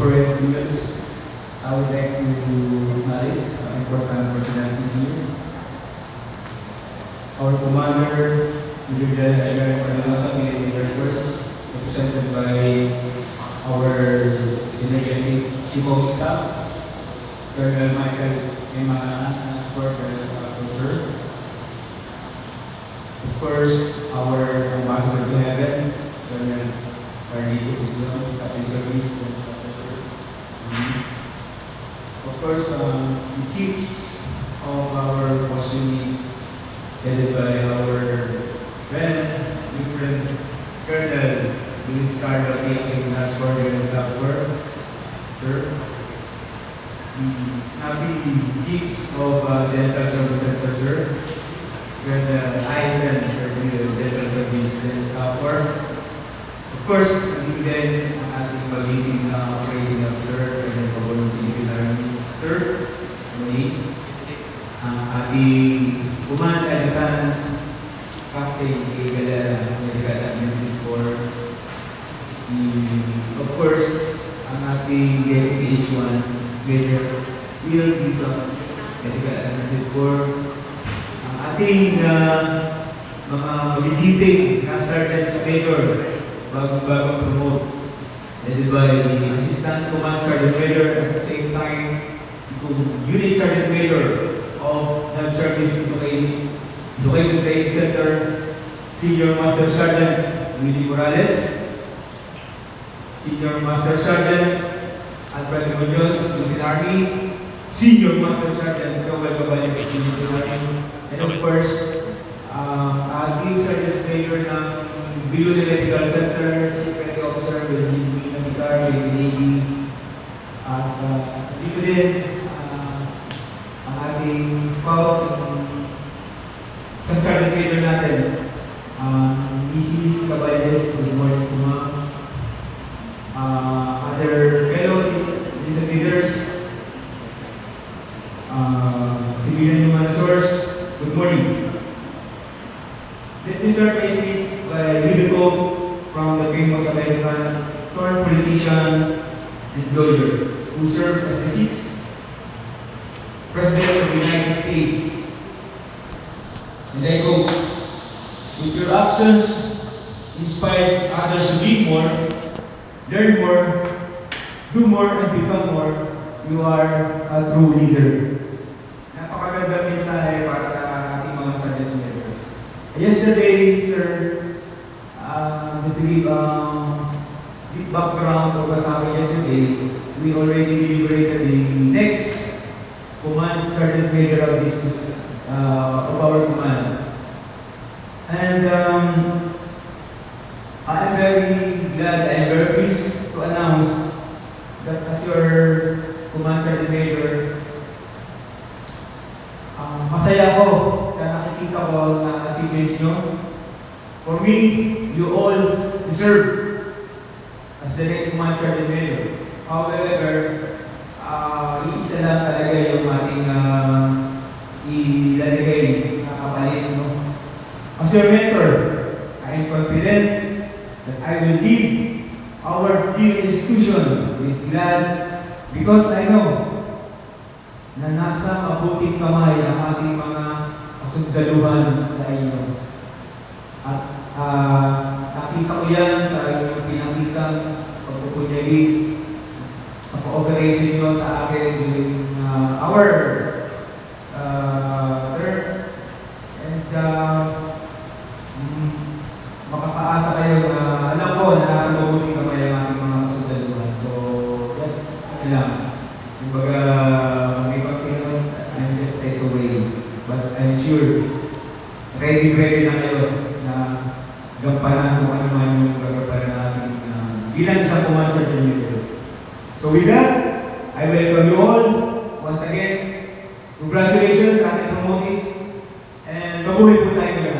corporate leaders, I would like to acknowledge important personalities here. Our commander, Major General Panalosa, Military Air Force, represented by our energetic Chief of Staff, Colonel Michael Emanas, Colonel Staff Officer. Of course, our ambassador to heaven, Colonel Carlito Islam, Captain Service, of course, the chiefs of our costume units, headed by our friend, new friend, Colonel Luis Carlo A. Nascor, General Staff Corps, sir. The snappy chiefs of Dental Service Center, sir. Colonel Eisen, Dental Service General Staff Corps. Of course, hindi din ang ating magiging operating officer, Colonel Pablo Philippine Army, sir. Muli, ang ating kumandalitan, Captain A. Galera, Medical Administrative Corps. Of course, ang ating DPH-1, Major Will Dizon, Medical Administrative Corps. Ang ating mga magigiting na Sergeants Major, bagong promote, led by the Assistant Command Sergeant Major, at the same time, Unit Sergeant Major of the Service Education Training Center, Senior Master Sergeant Willie Morales, Senior Master Sergeant Alfredo Munoz, Philippine Army, Senior Master Sergeant Joel Cabales, Philippine Army, and of course, Acting Sergeant Major ng Bilu Medical Center, Chief Medical Officer with the Medical, with the Navy, at dito din ang ating spouse, isang Sergeant Major natin, Mrs. Cabales, good morning po ma'am. Other fellow citizen leaders, civilian human source, good morning. Let me start my speech by reading a quote from the famous American turned politician and lawyer who served as the sixth President of the United States. And I quote, "If your actions inspire others to read more, learn more, do more, and become more, you are a true leader." Napakagandang mensahe para sa ating mga sergeants major. Yesterday, sir, just to give deep background of what happened yesterday, we already deliberated the next command sergeant major of this of our command. And I am very glad and very pleased to announce that as your command sergeant major, masaya ako sa nakikita ko na achievements nyo. For me, you all deserve as the next command sergeant major. However, iisa lang talaga yung ating ilalagay na kapalit. No? As your mentor, I am confident that I will lead our dear institution with glad, because I know na nasa mabuting kamay ang ating mga kasugdaluhan sa inyo. At nakita ko yan sa inyong pinakitang pagpupunyagi sa cooperation nyo sa akin during our term. And makakaasa kayo na alam ko na nasa mabuting kamay ang ating mga kasugdaluhan. So, yes, ano lang. Kumbaga, may pagpinunod, I'm just days away. But I'm sure, ready na kayo na gampanan kung ano man yung gagampanan natin bilang sa command sergeant major. So with that, I welcome you all once again. Congratulations sa ating promotees and mabuhay po tayo.